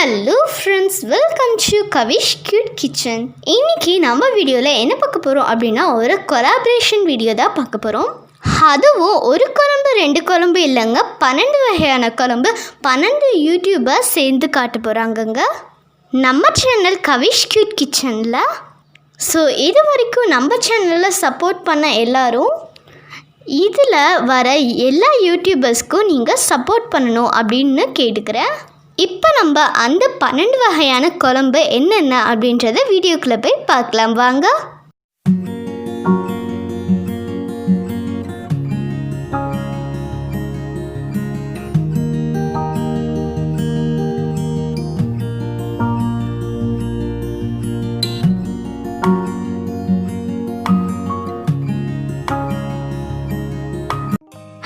Hello friends, welcome to Kavish kitchen. இன்னைக்கு நம்ம வீடியோவில் என்ன பார்க்க போகிறோம் அப்படின்னா ஒரு கொலாபரேஷன் வீடியோ தான் பார்க்க போகிறோம். அதுவும் ஒரு குழம்பு 2 குழம்பு இல்லைங்க, 12 வகையான குழம்பு 12 யூடியூபர் சேர்ந்து காட்ட போகிறாங்கங்க நம்ம சேனல் கவிஷ் கிச்சனில். ஸோ இது வரைக்கும் நம்ம சேனலில் சப்போர்ட் பண்ண எல்லாரும் இதில் வர எல்லா யூடியூபர்ஸ்க்கும் நீங்கள் சப்போர்ட் பண்ணணும் அப்படின்னு கேட்டுக்கிறேன். இப்போ நம்ம அந்த 12 வகையான குழம்பு என்னென்ன அப்படின்றத வீடியோக்குள்ளே போய் பார்க்கலாம் வாங்க.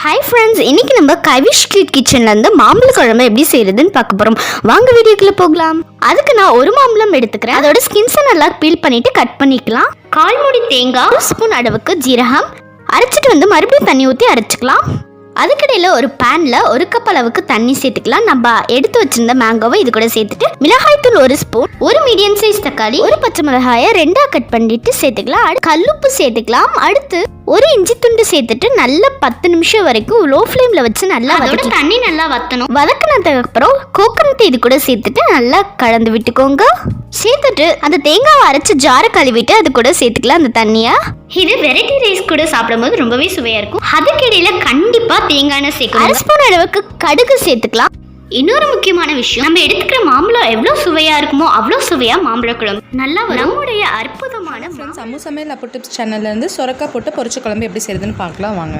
ஹாய் ஃப்ரெண்ட்ஸ், இன்றைக்கி நம்ம கவிஷ் கிச்சன்லேருந்து மாம்பழ குழம்பு எப்படி செய்கிறதுன்னு பார்க்க போகிறோம். வாங்க வீடியோக்குள்ளே போகலாம். அதுக்கு நான் ஒரு மாம்பழம் எடுத்துக்கிறேன். அதோட ஸ்கின்ஸை நல்லா பீல் பண்ணிவிட்டு கட் பண்ணிக்கலாம். 1/4 மூடி தேங்காய், 1 ஸ்பூன் அளவுக்கு ஜீரகம் அரைச்சிட்டு வந்து மறுபடியும் தண்ணி ஊற்றி அரைச்சிக்கலாம். அதுக்கிடையில் ஒரு பேனில் 1 கப் அளவுக்கு தண்ணி சேர்த்துக்கலாம். நம்ம எடுத்து வச்சிருந்த மேங்கோவை இது கூட சேர்த்துட்டு மிளகாய்த்தூள் 1 ஸ்பூன், 1 மீடியம் சைஸ் தக்காளி, 1 பச்சை மிளகாயை 2 கட் பண்ணிட்டு சேர்த்துக்கலாம். கல்லுப்பு சேர்த்துக்கலாம். அடுத்து 1 இஞ்சி துண்டு சேர்த்துட்டு நல்லா 10 நிமிஷம் வரைக்கும் லோ ஃப்ளேமில் வச்சு நல்லா தண்ணி நல்லா வத்தணும். வதக்கினதுக்கு அப்புறம் கோகனட் இது கூட சேர்த்துட்டு நல்லா கலந்து விட்டுக்கோங்க. சேர்த்துட்டு அந்த தேங்காவை அரைச்சி ஜாரை கழுவிட்டு அது கூட சேர்த்துக்கலாம் அந்த தண்ணியை. இது வெரைட்டி ரைஸ் கூட சாப்பிடும்போது ரொம்பவே சுவையாக இருக்கும். அதுக்கிடையில கண்டிப்பாக தேங்காய் எண்ணெய் சேர்க்கணும். 1 ஸ்பூன் அளவுக்கு கடுகு சேர்த்துக்கலாம். இன்னொரு முக்கியமான விஷயம், நம்ம எடுத்துக்கிற மாம்பழம் எவ்வளோ சுவையாக இருக்குமோ அவ்வளோ சுவையாக மாம்பழ குழம்பு நல்லா வரும். நம்முடைய அற்புதமான ஃப்ரெண்ட்ஸ், அம்மு சமையல் அப்பு டிப்ஸ் சேனல்லேருந்து சொரக்காய் போட்டு பொரிச்ச குழம்பு எப்படி செய்யுதுன்னு பார்க்கலாம் வாங்க.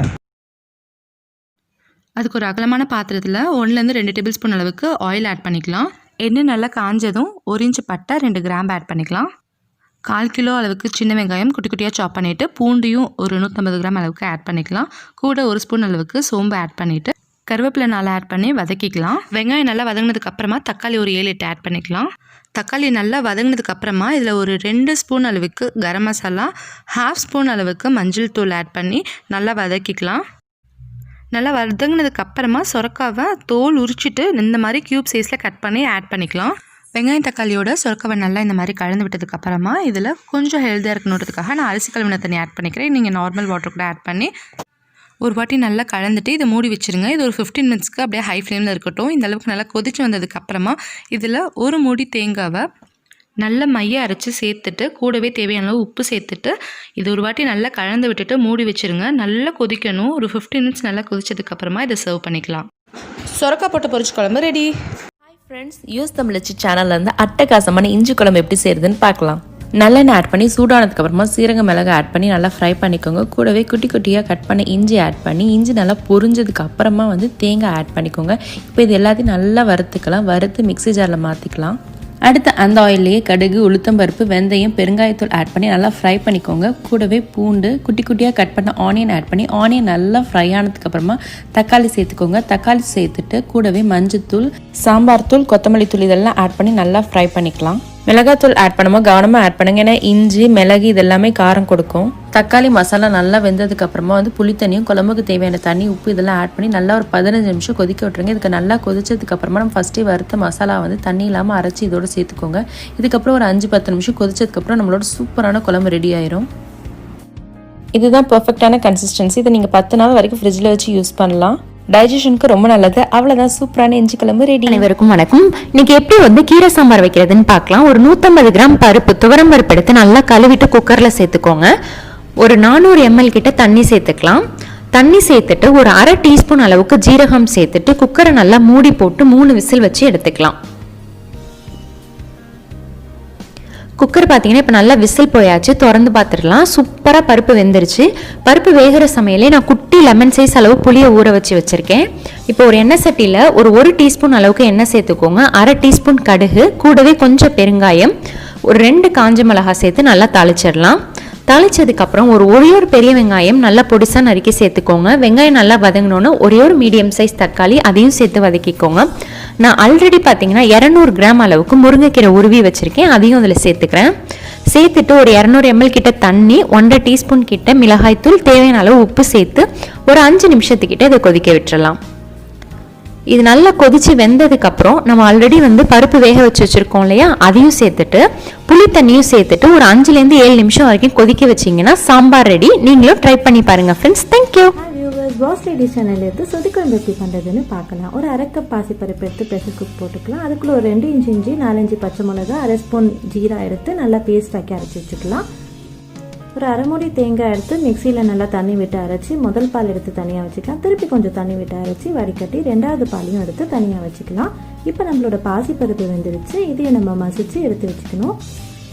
அதுக்கு ஒரு அகலமான பாத்திரத்தில் 1-2 டேபிள் ஸ்பூன் அளவுக்கு ஆயில் ஆட் பண்ணிக்கலாம். எண்ணெய் நல்லா காஞ்சதும் 1 இன்ச் பட்டை, 2 கிராம்பு ஆட் பண்ணிக்கலாம். 1/4 கிலோ அளவுக்கு சின்ன வெங்காயம் குட்டி குட்டியாக சாப் பண்ணிவிட்டு பூண்டையும் ஒரு 150 கிராம் அளவுக்கு ஆட் பண்ணிக்கலாம். கூட 1 ஸ்பூன் அளவுக்கு சோம்பு ஆட் பண்ணிவிட்டு கருவேப்பிலை 4 ஆட் பண்ணி வதக்கிக்கலாம். வெங்காயம் நல்லா வதங்கினதுக்கு அப்புறமா தக்காளி ஒரு 7-8 ஆட் பண்ணிக்கலாம். தக்காளி நல்லா வதங்கினதுக்கு அப்புறமா இதில் ஒரு 2 ஸ்பூன் அளவுக்கு கரம் மசாலா, 1/2 ஸ்பூன் அளவுக்கு மஞ்சள் தூள் ஆட் பண்ணி நல்லா வதக்கிக்கலாம். நல்லா வதங்கினதுக்கு அப்புறமா சொரக்காவை தோல் உரிச்சிட்டு இந்த மாதிரி க்யூப் சைஸில் கட் பண்ணி ஆட் பண்ணிக்கலாம். வெங்காயம் தக்காளியோட சொரக்காவை நல்லா இந்த மாதிரி கலந்து விட்டதுக்கு அப்புறமா இதில் கொஞ்சம் ஹெல்த்தியாக இருக்கணுன்றதுக்காக நான் அரிசி கழுவின தண்ணி ஆட் பண்ணிக்கிறேன். நீங்கள் நார்மல் வாட்டர் கூட ஆட் பண்ணி ஒரு வாட்டி நல்லா கலந்துட்டு இதை மூடி வச்சுருங்க. இது ஒரு 15 மினிட்ஸ்க்கு அப்படியே ஹை ஃப்ளேமில் இருக்கட்டும். இந்த அளவுக்கு நல்லா கொதிச்சு வந்ததுக்கப்புறமா இதில் 1 மூடி தேங்காவை நல்ல மைய அரைச்சி சேர்த்துட்டு கூடவே தேவையான அளவு உப்பு சேர்த்துட்டு இது ஒரு வாட்டி நல்லா கலந்து விட்டுட்டு மூடி வச்சுருங்க. நல்லா கொதிக்கணும். ஒரு 15 மினிட்ஸ் நல்லா கொதிச்சதுக்கப்புறமா இதை சர்வ் பண்ணிக்கலாம். சொரக்காய் போட்டு பொரிச்ச குழம்பு ரெடி. ஹாய் ஃப்ரெண்ட்ஸ், யூஸ் தமிழச்சி சேனல்லேருந்து அட்டகாசமான இஞ்சி குழம்பு எப்படி செய்யுதுன்னு பார்க்கலாம். நல்லெண்ணெய் ஆட் பண்ணி சூடானதுக்கப்புறமா சீரக மிளகு ஆட் பண்ணி நல்லா ஃப்ரை பண்ணிக்கோங்க. கூடவே குட்டி குட்டியாக கட் பண்ணி இஞ்சி ஆட் பண்ணி இஞ்சி நல்லா பொரிஞ்சதுக்கு அப்புறமா தேங்காய் ஆட் பண்ணிக்கோங்க. இப்போ இது எல்லாத்தையும் நல்லா வறுத்துக்கலாம். வறுத்து மிக்ஸி ஜாரில் மாற்றிக்கலாம். அடுத்து அந்த ஆயிலையே கடுகு, உளுத்தம்பருப்பு, வெந்தயம், பெருங்காயத்தூள் ஆட் பண்ணி நல்லா ஃப்ரை பண்ணிக்கோங்க. கூடவே பூண்டு, குட்டி குட்டியாக கட் பண்ண ஆனியன் ஆட் பண்ணி ஆனியன் நல்லா ஃப்ரை ஆனதுக்கப்புறமா தக்காளி சேர்த்துக்கோங்க. தக்காளி சேர்த்துட்டு கூடவே மஞ்சத்தூள், சாம்பார் தூள், கொத்தமல்லி தூள் இதெல்லாம் ஆட் பண்ணி நல்லா ஃப்ரை பண்ணிக்கலாம். மிளகாத்தூள் ஆட் பண்ணும்போது கவனமாக ஆட் பண்ணுங்க, ஏன்னா இஞ்சி மிளகு இதெல்லாமே காரம் கொடுக்கும். தக்காளி மசாலா நல்லா வெந்ததுக்கு அப்புறமா புளி தண்ணியும் குழம்புக்கு தேவையான தண்ணி, உப்பு இதெல்லாம் ஆட் பண்ணி நல்லா ஒரு 15 நிமிஷம் கொதிக்க விட்டுருங்க. இதுக்கு நல்லா கொதிச்சதுக்கு அப்புறமா நம்ம ஃபஸ்ட்டே வறுத்த மசாலா தண்ணி இல்லாமல் அரைச்சி இதோட சேர்த்துக்கோங்க. இதுக்கப்புறம் ஒரு 5-10 நிமிஷம் கொதிச்சதுக்கப்புறம் நம்மளோட சூப்பரான குழம்பு ரெடி ஆயிரும். இதுதான் பர்ஃபெக்டான கன்சிஸ்டன்சி. இதை நீங்கள் 10 நாள் வரைக்கும் ஃப்ரிட்ஜில் வச்சு யூஸ் பண்ணலாம். டைஜஷனுக்கு ரொம்ப நல்லது. அவ்வளோதான், சூப்பரான இஞ்சி குழம்பு ரெடி. அனைவருக்கும் வணக்கம். இன்னைக்கு எப்படி கீரை சாம்பார் வைக்கிறதுன்னு பார்க்கலாம். ஒரு 150 கிராம் பருப்பு, துவரம் பருப்பு எடுத்து நல்லா கழுவிட்டு குக்கரில் சேர்த்துக்கோங்க. ஒரு 400 ml கிட்ட தண்ணி சேர்த்துக்கலாம். தண்ணி சேர்த்துட்டு ஒரு 1/2 டீஸ்பூன் அளவுக்கு ஜீரகம் சேர்த்துட்டு குக்கரை நல்லா மூடி போட்டு 3 விசில் வச்சு எடுத்துக்கலாம். குக்கர் பார்த்தீங்கன்னா இப்போ நல்லா விசில் போயாச்சு. திறந்து பார்த்துடலாம். சூப்பராக பருப்பு வெந்துருச்சு. பருப்பு வேகிற சமையலே நான் குட்டி லெமன் சைஸ் அளவு புளியை ஊற வச்சுருக்கேன். இப்போ ஒரு எண்ணெய் சட்டியில் ஒரு 1 டீஸ்பூன் அளவுக்கு எண்ணெய் சேர்த்துக்கோங்க. 1/2 டீஸ்பூன் கடுகு, கூடவே கொஞ்சம் பெருங்காயம், ஒரு 2 காஞ்ச மிளகாய் சேர்த்து நல்லா தாளிச்சிடலாம். தாளிச்சதுக்கப்புறம் ஒரே ஒரு பெரிய வெங்காயம் நல்லா பொடிசாக நறுக்கி சேர்த்துக்கோங்க. வெங்காயம் நல்லா வதங்கினோன்னு ஒரே ஒரு மீடியம் சைஸ் தக்காளி அதையும் சேர்த்து வதக்கிக்கோங்க. நான் ஆல்ரெடி பார்த்தீங்கன்னா 200 கிராம் அளவுக்கு முருங்கைக்கீரை உருவி வச்சுருக்கேன். அதையும் அதில் சேர்த்துக்கிறேன். சேர்த்துட்டு ஒரு 200 ml கிட்ட தண்ணி, 1/2 டீஸ்பூன் கிட்ட மிளகாய்த்தூள், தேவையான அளவு உப்பு சேர்த்து ஒரு 5 நிமிஷத்துக்கிட்ட இதை கொதிக்க விட்டுறலாம். இது நல்லா கொதிச்சு வெந்ததுக்கப்புறம் நம்ம ஆல்ரெடி வந்து பருப்பு வேக வச்சு வச்சுருக்கோம் இல்லையா, அதையும் சேர்த்துட்டு புளி தண்ணியும் சேர்த்துட்டு ஒரு 5லேருந்து 7 நிமிஷம் வரைக்கும் கொதிக்க வச்சிங்கன்னா சாம்பார் ரெடி. நீங்களும் ட்ரை பண்ணி பாருங்கள் friends. Thank you. Boss ladies channel எடுத்து சொதிக்குழம்பு எப்படி பண்ணுறதுன்னு பார்க்கலாம். ஒரு 1/2 கப் பாசிப்பருப்பு எடுத்து ப்ரெஷர் குக் போட்டுக்கலாம். அதுக்குள்ளே ஒரு 2 இன்ச் இஞ்சி, 4 இன்ச்சு பச்சை மிளகா, 1/2 ஸ்பூன் ஜீரா எடுத்து நல்லா பேஸ்ட் ஆக்கி அரைச்சி வச்சுக்கலாம். ஒரு 1/2 மூடி தேங்காய் எடுத்து மிக்சியில் நல்லா தண்ணி விட்டு அரைச்சி முதல் பால் எடுத்து தனியாக வச்சுக்கலாம். திருப்பி கொஞ்சம் தண்ணி விட்டு அரைச்சி வடிகட்டி 2வது பாலையும் எடுத்து தனியாக வச்சுக்கலாம். இப்போ நம்மளோட பாசிப்பருப்பு வெந்துருச்சு. இதையும் நம்ம மசிச்சு எடுத்து வச்சுக்கணும்.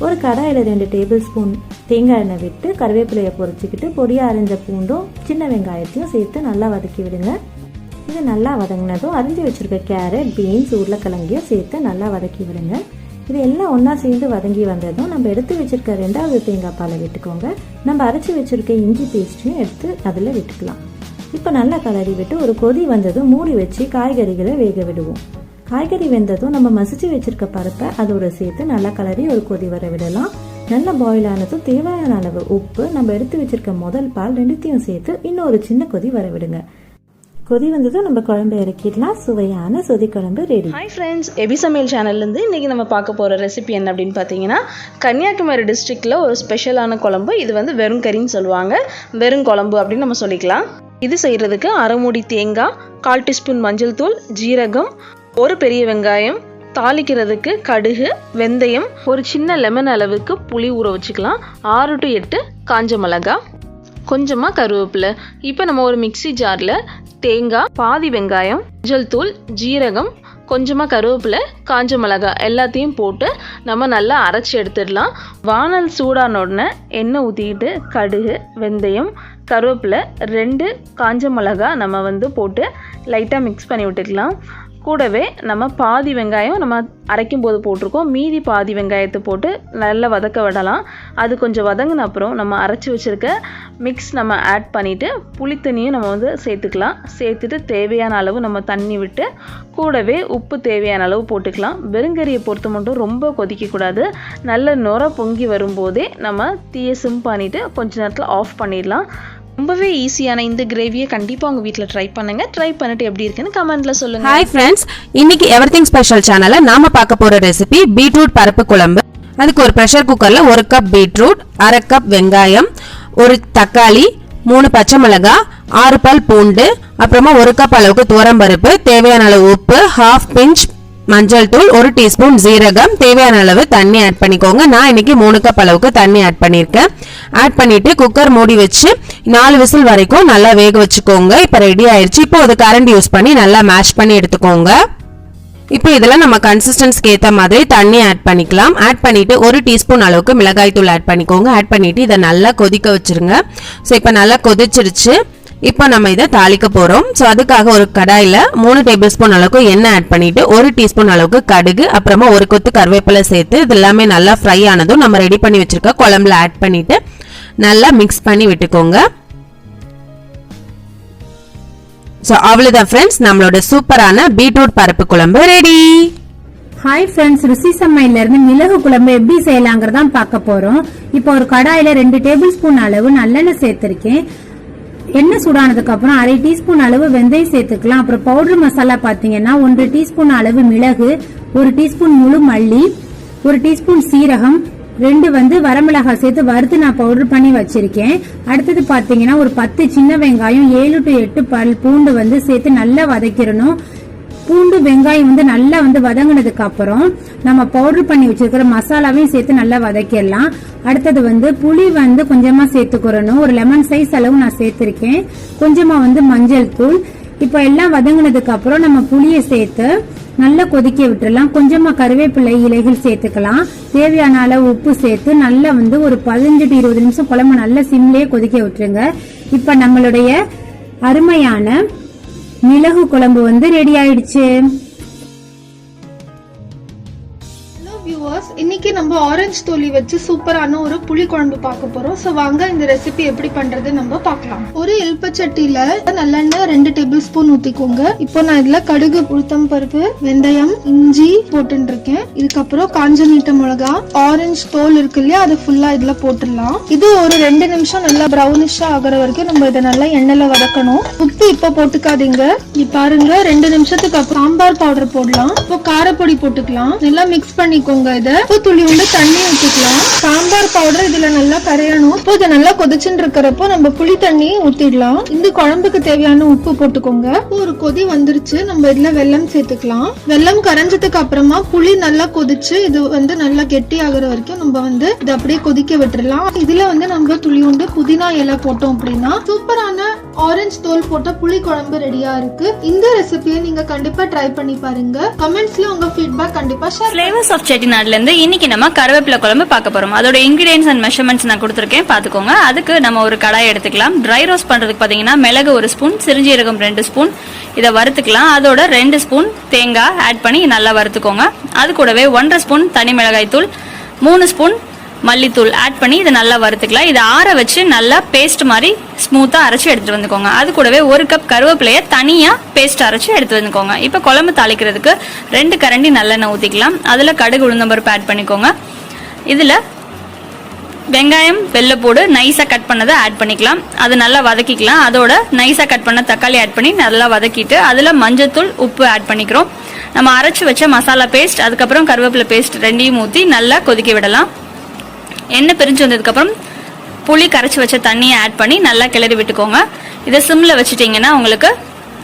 ஒரு கடாயில் 2 டேபிள் ஸ்பூன் தேங்காய் எண்ணெய் விட்டு கருவேப்பிலையை பொரிச்சிக்கிட்டு பொடியாக அரைஞ்ச பூண்டும் சின்ன வெங்காயத்தையும் சேர்த்து நல்லா வதக்கி விடுங்க. இது நல்லா வதங்கினதும் அரிஞ்சு வச்சுருக்க கேரட், பீன்ஸ், உருளைக்கிழங்கையும் சேர்த்து நல்லா வதக்கி விடுங்க. இது எல்லாம் ஒன்றா சேர்ந்து வதங்கி வந்ததும் நம்ம எடுத்து வச்சுருக்க 2வது தேங்காய் பாலை விட்டுக்கோங்க. நம்ம அரைச்சி வச்சுருக்க இஞ்சி பேஸ்ட்டையும் எடுத்து அதில் விட்டுக்கலாம். இப்போ நல்லா கலரி விட்டு ஒரு கொதி வந்ததும் மூடி வச்சு காய்கறிகளை வேக விடுவோம். காய்கறி வெந்ததும் நம்ம மசிச்சு வச்சிருக்க பருப்பை அதோட சேர்த்து நல்லா கலரி ஒரு கொதி வர விடலாம். நல்லா பாயில் ஆனதும் தேவையான அளவு உப்பு, நம்ம எடுத்து வச்சிருக்க முதல் பால் ரெண்டுத்தையும் சேர்த்து இன்னொரு சின்ன கொதி வர விடுங்க. கொதி வந்ததும் நம்ம குழம்பு இறக்கிடலாம். சுவையான சொதி குழம்பு ரெடி. ஹாய் ஃப்ரெண்ட்ஸ், எபி சமையல் சேனல்லேருந்து இன்றைக்கி நம்ம பார்க்க போகிற ரெசிபி என்ன அப்படின்னு பார்த்தீங்கன்னா, கன்னியாகுமரி டிஸ்ட்ரிக்டில் ஒரு ஸ்பெஷலான குழம்பு. இது வந்து வெறும் கறின்னு சொல்லுவாங்க, வெறும் குழம்பு அப்படின்னு நம்ம சொல்லிக்கலாம். இது செய்கிறதுக்கு 1/2 மூடி தேங்காய், 1/4 டீஸ்பூன் மஞ்சள் தூள், ஜீரகம், ஒரு பெரிய வெங்காயம், தாளிக்கிறதுக்கு கடுகு, வெந்தயம், ஒரு சின்ன லெமன் அளவுக்கு புளி ஊற வச்சுக்கலாம், 6 to 8 காஞ்ச மிளகா, கொஞ்சமாக கருவேப்பிலை. இப்போ நம்ம ஒரு மிக்சி ஜாரில் தேங்காய், பாதி வெங்காயம், மஞ்சள் தூள், ஜீரகம், கொஞ்சமாக கருவேப்பிலை, காஞ்ச மிளகா எல்லாத்தையும் போட்டு நம்ம நல்லா அரைச்சி எடுத்துடலாம். வானல் சூடான உடனே எண்ணெய் ஊற்றிக்கிட்டு கடுகு, வெந்தயம், கருவேப்பிலை, 2 காஞ்ச மிளகா நம்ம வந்து போட்டு லைட்டாக மிக்ஸ் பண்ணி விட்டுக்கலாம். கூடவே நம்ம பாதி வெங்காயம் நம்ம அரைக்கும் போது போட்டிருக்கோம், மீதி பாதி வெங்காயத்தை போட்டு நல்லா வதக்க விடலாம். அது கொஞ்சம் வதங்கின அப்புறம் நம்ம அரைச்சி வச்சுருக்க மிக்ஸ் நம்ம ஆட் பண்ணிவிட்டு புளித்தண்ணியும் நம்ம வந்து சேர்த்துக்கலாம். சேர்த்துட்டு தேவையான அளவு நம்ம தண்ணி விட்டு கூடவே உப்பு தேவையான அளவு போட்டுக்கலாம். வெறுங்கறியை பொறுத்த மட்டும் ரொம்ப கொதிக்கக்கூடாது. நல்ல நுர பொங்கி வரும்போதே நம்ம தீயை சிம் பண்ணிவிட்டு கொஞ்ச நேரத்தில் ஆஃப் பண்ணிடலாம். ரொம்பவே ஈஸியான இந்த கிரேவியை கண்டிப்பாக உங்கள் வீட்டில் ட்ரை பண்ணுங்கள். ட்ரை பண்ணிட்டு எப்படி இருக்குன்னு கமெண்ட்டில் சொல்லுங்கள். ஹாய் ஃப்ரெண்ட்ஸ், இன்னைக்கு எவரிதிங் ஸ்பெஷல் சேனலில் நாம பார்க்க போகிற ரெசிபி பீட்ரூட் பருப்பு குழம்பு. அதுக்கு ஒரு ப்ரெஷர் குக்கரில் 1 கப் பீட்ரூட், 1/2 கப் வெங்காயம், 1 தக்காளி, 3 பச்சை மிளகாய், 6 பல் பூண்டு, அப்புறமா 1 கப் அளவுக்கு துவரம்பருப்பு, தேவையான அளவு உப்பு, 1/2 பிஞ்ச் மஞ்சள் தூள், 1 டீஸ்பூன் ஜீரகம், தேவையான அளவு தண்ணி ஆட் பண்ணிக்கோங்க. நான் இன்னைக்கு 3 கப் அளவுக்கு தண்ணி ஆட் பண்ணியிருக்கேன். ஆட் பண்ணிட்டு குக்கர் மூடி வச்சு 4 விசில் வரைக்கும் நல்லா வேக வச்சுக்கோங்க. இப்போ ரெடி ஆயிடுச்சு. இப்போ ஒரு கரண்ட் யூஸ் பண்ணி நல்லா மேஷ் பண்ணி எடுத்துக்கோங்க. இப்போ இதில் நம்ம கன்சிஸ்டன்ஸ்க்கு ஏற்ற மாதிரி தண்ணி ஆட் பண்ணிக்கலாம். ஆட் பண்ணிட்டு 1 டீஸ்பூன் அளவுக்கு மிளகாய் தூள் ஆட் பண்ணிக்கோங்க. ஆட் பண்ணிட்டு இதை நல்லா கொதிக்க வச்சிருங்க. ஸோ இப்போ நல்லா கொதிச்சிருச்சு. இப்போ நம்ம இதை தாளிக்க போறோம். ஸோ அதுக்காக ஒரு கடாயில் 3 டேபிள் ஸ்பூன் அளவுக்கு எண்ணெய் ஆட் பண்ணிட்டு 1 டீஸ்பூன் அளவுக்கு கடுகு, அப்புறமா 1 கொத்து கருவேப்பிலை சேர்த்து இது எல்லாமே நல்லா ஃப்ரை ஆனதும் நம்ம ரெடி பண்ணி வச்சிருக்க குழம்புல ஆட் பண்ணிட்டு நல்லா மிக்ஸ் பண்ணி விட்டுக்கோங்க. ஸோ அவ்வளோதான் ஃப்ரெண்ட்ஸ், நம்மளோட சூப்பரான பீட்ரூட் பருப்பு குழம்பு ரெடி. ஹாய் ஃப்ரெண்ட்ஸ், ருசி சமையல்ல இருந்து மிளகு குழம்பு எப்படி செய்யலாங்கிறதான் பார்க்க போறோம். இப்போ ஒரு கடாயில 2 டேபிள் ஸ்பூன் அளவு நல்லெண்ணெய் சேர்த்திருக்கேன். எண்ணெய் சூடானதுக்கு அப்புறம் 1/2 டீஸ்பூன் அளவு வெந்தயம் சேர்த்துக்கலாம். அப்புறம் பவுடர் மசாலா பாத்தீங்கன்னா 1 டீஸ்பூன் அளவு மிளகு, 1 டீஸ்பூன் முழு மல்லி, 1 டீஸ்பூன் சீரகம், 2 வந்து வரமிளகாய் சேர்த்து வறுத்து நான் பவுடர் பண்ணி வச்சிருக்கேன். அடுத்தது பாத்தீங்கன்னா ஒரு 10 சின்ன வெங்காயம், 7 to 8 பல் பூண்டு வந்து சேர்த்து நல்லா வதக்கிடணும். பூண்டு வெங்காயம் வந்து நல்லா வந்து வதங்கினதுக்கு அப்புறம் நம்ம பவுடர் பண்ணி வச்சிருக்கிற மசாலாவையும் சேர்த்து நல்லா வதக்கிடலாம். அடுத்தது வந்து புளி வந்து கொஞ்சமா சேர்த்துக்கிறணும். ஒரு லெமன் சைஸ் அளவு நான் சேர்த்திருக்கேன். கொஞ்சமா வந்து மஞ்சள் தூள். இப்போ எல்லாம் வதங்கினதுக்கு அப்புறம் நம்ம புளியை சேர்த்து நல்லா கொதிக்க விட்டுறலாம். கொஞ்சமா கருவேப்பிலை இலைகள் சேர்த்துக்கலாம். தேவையான அளவு உப்பு சேர்த்து நல்லா வந்து ஒரு 15 to 20 நிமிஷம் குழம்பு நல்லா சிம்லேயே கொதிக்க விட்டுருங்க. இப்ப நம்மளுடைய அருமையான மிளகு குழம்பு வந்து ரெடி ஆயிடுச்சு. ஹலோ வியூவர்ஸ், இன்னைக்கு நம்ம ஆரஞ்சு தோலி வச்சு சூப்பரான ஒரு புளி குழம்பு பார்க்க போறோம். சோ வாங்க இந்த ரெசிபி எப்படி பண்றது நம்ம பார்க்கலாம். ஒரு எல்பச்சட்டியில நல்லெண்ணெய் 2 டேபிள் ஸ்பூன் ஊத்திக்கோங்க. இப்போ நான் இதுல கடுகு, உளுத்தம் பருப்பு, வெந்தயம், இஞ்சி போட்டுட்டு இருக்கேன். இதுக்கப்புறம் காஞ்ச நீட்ட மிளகா, ஆரஞ்சு தோல் இருக்கு இல்லையா, அதை ஃபுல்லா இதுல போட்டுடலாம். இது ஒரு 2 நிமிஷம் நல்லா ப்ரௌனிஷா ஆகுற வரைக்கும் நம்ம இதை நல்லா எண்ணெயில வதக்கணும். உப்பு இப்ப போட்டுக்காதீங்க. இப்ப பாருங்க 2 நிமிஷத்துக்கு அப்புறம் சாம்பார் பவுடர் போடலாம். இப்போ காரப்பொடி போட்டுக்கலாம். நல்லா மிக்ஸ் பண்ணிக்கோங்க. இதை துளி உண்டு தண்ணி ஊத்திக்கலாம். சாம்பார் பவுடர் இதுல நல்லா கரையணும். இப்போ இதை நல்லா கொதிச்சுட்டு இருக்கிறப்போ நம்ம புளி தண்ணி ஊத்திடலாம். இந்த குழம்புக்கு தேவையான உப்பு போட்டுக்கோங்க. ஒரு கொதி வந்துருச்சு. நம்ம இதுல வெல்லம் சேர்த்துக்கலாம். வெல்லம் கரைஞ்சதுக்கு அப்புறமா புளி நல்லா கொதிச்சு இது நல்லா கெட்டி ஆகுற வரைக்கும் நம்ம இதை அப்படியே கொதிக்க விட்டுறலாம். இதுல நம்ம துளி உண்டு புதினா இலை போட்டோம் அப்படின்னா சூப்பரான ஆரஞ்சு தோல் போட்ட புளி குழம்பு ரெடியா இருக்கு. இந்த ரெசிபியை நீங்க கண்டிப்பா ட்ரை பண்ணி பாருங்க. கமெண்ட்ஸ்ல உங்க ஃபீட்பேக் கண்டிப்பா ஷேர். Flavours of Chettinad ல இருந்து இன்னைக்கு நம்ம கருவேப்பிலை குழம்பு பார்க்க போறோம். அதோட இன்கிரிடியன்ட்ஸ் அண்ட் மெஷர்மெண்ட்ஸ் நான் கொடுத்துருக்கேன், பாத்துக்கோங்க. அதுக்கு நம்ம ஒரு கடாய் எடுத்துக்கலாம். ட்ரை ரோஸ்ட் பண்றதுக்கு பாத்தீங்கன்னா மிளகு 1 ஸ்பூன், சிறுஜீரகம் 2 ஸ்பூன், இதை வறுத்துக்கலாம். அதோட 2 ஸ்பூன் தேங்காய் ஆட் பண்ணி நல்லா வறுத்துக்கோங்க. அது கூடவே 1.5 ஸ்பூன் தனி மிளகாய் தூள், 3 ஸ்பூன் மல்லித்தூள் ஆட் பண்ணி இதை நல்லா வறுத்துக்கலாம். இதை ஆற வச்சு நல்லா பேஸ்ட் மாதிரி ஸ்மூத்தா அரைச்சு எடுத்துட்டு வந்துக்கோங்க. அது கூடவே 1 கப் கருவேப்பிலையை தனியா பேஸ்ட் அரைச்சு எடுத்து வந்துக்கோங்க. இப்போ குழம்பு தாளிக்கிறதுக்கு 2 கரண்டி நல்லெண்ணெய் ஊத்திக்கலாம். அதுல கடுகு, உளுந்தம்பருப்பு ஆட் பண்ணிக்கோங்க. இதுல வெங்காயம், வெள்ளைப்பூடு நைஸா கட் பண்ணதை ஆட் பண்ணிக்கலாம். அது நல்லா வதக்கிக்கலாம். அதோட நைஸா கட் பண்ண தக்காளி ஆட் பண்ணி நல்லா வதக்கிட்டு அதுல மஞ்சத்தூள், உப்பு ஆட் பண்ணிக்கிறோம். நம்ம அரைச்சு வச்ச மசாலா பேஸ்ட், அதுக்கப்புறம் கருவேப்பிலை பேஸ்ட் ரெண்டையும் ஊத்தி நல்லா கொதிக்க விடலாம். எண்ணெய் பிரிஞ்சு வந்ததுக்கு அப்புறம் புளி கரைச்சி வச்ச தண்ணியை ஆட் பண்ணி நல்லா கிளறி விட்டுக்கோங்க. இதை சிம்ல வச்சுட்டீங்கன்னா உங்களுக்கு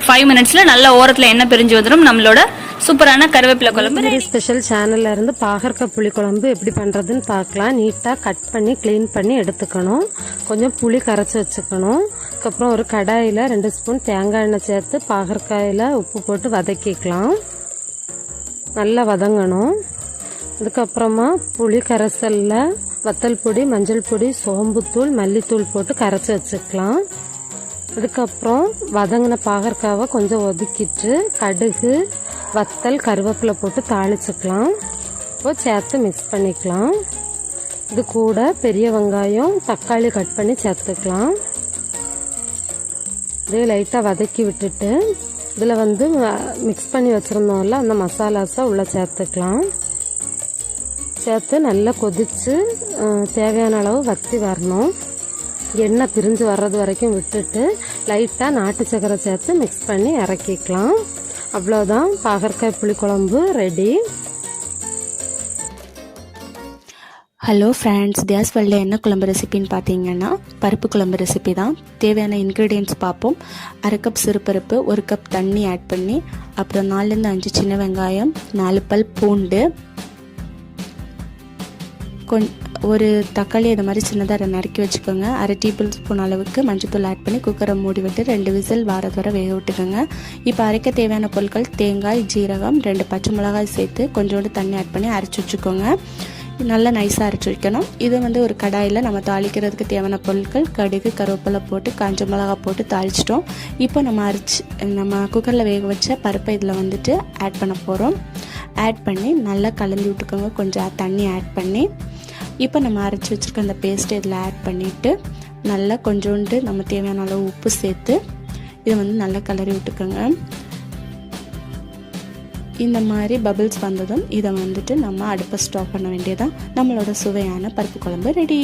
5 மினிட்ஸ்ல நல்லா ஓரத்துல எண்ணெய் பிரிஞ்சு வந்துடும். நம்மளோட சூப்பரான கருவேப்பிலை குழம்பு. ஸ்பெஷல் சேனல்ல இருந்து பாகற்காய் புளி குழம்பு எப்படி பண்றதுன்னு பார்க்கலாம். நீட்டா கட் பண்ணி கிளீன் பண்ணி எடுத்துக்கணும். கொஞ்சம் புளி கரைச்சி வச்சுக்கணும். அதுக்கப்புறம் ஒரு கடாயில 2 ஸ்பூன் தேங்காய் எண்ணெய் சேர்த்து பாகற்காயில உப்பு போட்டு வதக்கிக்கலாம். நல்லா வதங்கணும். அதுக்கப்புறமா புளி கரைசல்ல வத்தல் பொடி, மஞ்சள் பொடி, சோம்புத்தூள், மல்லித்தூள் போட்டு கரைச்சி வச்சுக்கலாம். அதுக்கப்புறம் வதங்கின பாகற்காவை கொஞ்சம் ஒதுக்கிட்டு கடுகு, வத்தல், கருவேப்பிலை போட்டு தாளிச்சுக்கலாம். இப்போ சேர்த்து மிக்ஸ் பண்ணிக்கலாம். இது கூட பெரிய வெங்காயம், தக்காளி கட் பண்ணி சேர்த்துக்கலாம். இதே லைட்டாக வதக்கி விட்டுட்டு இதில் மிக்ஸ் பண்ணி வச்சுருந்தோம்ல அந்த மசாலாஸை உள்ளே சேர்த்துக்கலாம். சேர்த்து நல்லா கொதித்து தேவையான அளவு வத்தி வரணும். எண்ணெய் பிரிஞ்சு வர்றது வரைக்கும் விட்டுட்டு லைட்டாக நாட்டு சக்கரை சேர்த்து மிக்ஸ் பண்ணி இறக்கிக்கலாம். அவ்வளோதான், பாகற்காய் புளிக்குழம்பு ரெடி. ஹலோ ஃப்ரெண்ட்ஸ், தியாஸ் வேர்ல்டில் என்ன குழம்பு ரெசிபின்னு பார்த்தீங்கன்னா பருப்பு குழம்பு ரெசிபி தான். தேவையான இன்க்ரீடியன்ட்ஸ் பார்ப்போம். 1/2 கப் சிறுபருப்பு, 1 கப் தண்ணி ஆட் பண்ணி, அப்புறம் 4 5 சின்ன வெங்காயம், 4 பல் பூண்டு, ஒரு தக்காளி இது மாதிரி சின்னதாக நறுக்கி வச்சுக்கோங்க. 1/2 டேபிள் ஸ்பூன் அளவுக்கு மஞ்சத்தூள் ஆட் பண்ணி குக்கரை மூடி விட்டு 2 விசில் வாரது வரை வேக விட்டுக்கோங்க. இப்போ அரைக்க தேவையான பொருட்கள் தேங்காய், ஜீரகம், 2 பச்சை மிளகாய் சேர்த்து கொஞ்சோண்டு தண்ணி ஆட் பண்ணி அரைச்சி வச்சுக்கோங்க. நல்லா நைஸாக அரைச்சி வைக்கணும். இது ஒரு கடாயில் நம்ம தாளிக்கிறதுக்கு தேவையான பொருட்கள் கடுகு, கருவேப்பிலை போட்டு காஞ்ச மிளகா போட்டு தாளிச்சிட்டோம். இப்போ நம்ம குக்கரில் வேக வச்ச பருப்பை இதில் ஆட் பண்ண போகிறோம். ஆட் பண்ணி நல்லா கலந்து விட்டுக்கோங்க. கொஞ்சம் தண்ணி ஆட் பண்ணி இப்போ நம்ம அரைச்சி வச்சுருக்க அந்த பேஸ்ட்டை இதில் ஆட் பண்ணிவிட்டு நல்லா கொஞ்சோண்டு நம்ம தேவையான அளவு உப்பு சேர்த்து இதை நல்லா கிளறி விட்டுக்கோங்க. இந்த மாதிரி பபிள்ஸ் வந்ததும் இதை நம்ம அடுப்பை ஸ்டாப் பண்ண வேண்டியதான். நம்மளோட சுவையான பருப்பு குழம்பு ரெடி.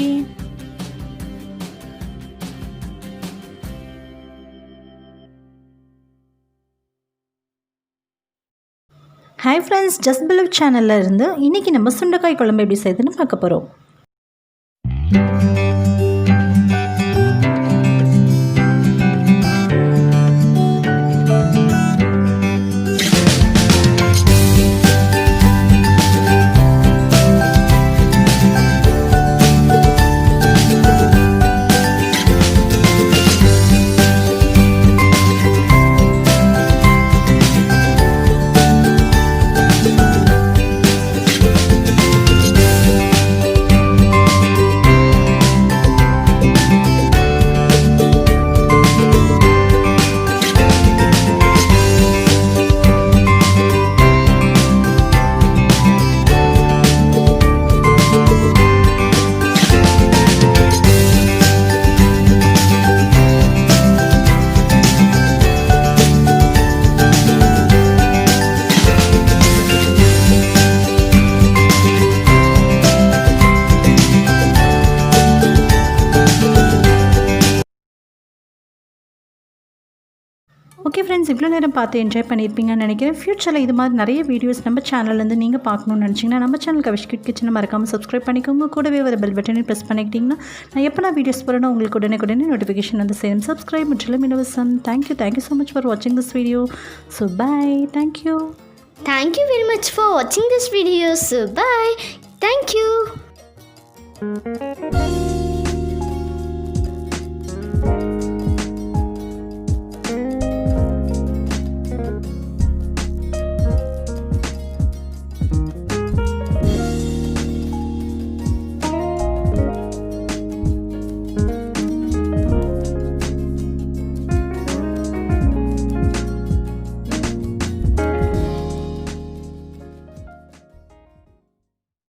ஹாய் ஃப்ரெண்ட்ஸ், ஜஸ்ட் பிலவ் சேனல்ல இருந்து இன்னைக்கு நம்ம சுண்டைக்காய் குழம்பு எப்படி செய்யுதுன்னு பார்க்க போகிறோம். ஃப்ரெண்ட்ஸ், இவ்வளோ நேரம் பார்த்து என்ஜாய் பண்ணியிருப்பீங்கன்னு நினைக்கிறேன். ஃப்யூச்சரில் இது மாதிரி நிறைய வீடியோஸ் நம்ம சேனல்லேருந்து நீங்கள் பார்க்கணும்னு நினச்சிங்கன்னா நம்ம சேனல் கவிஷ் கிச்சனை மறக்காமல் சப்ஸ்கிரைப் பண்ணிக்கோங்க. கூடவே ஒரு பெல் பட்டனை ப்ரெஸ் பண்ணிக்கிட்டிங்கன்னா நான் எப்போ வீடியோஸ் போகிறேன்னா உங்களுக்கு உடனே நோட்டிஃபிகேஷன் வந்து சேரும். சப்ஸ்கிரைப் முற்றிலும் இலவசம். தேங்க்யூ ஸோ மச் ஃபார் வாட்சிங் this video. So bye. Thank you. Thank you very much for watching this video. So bye. Thank you.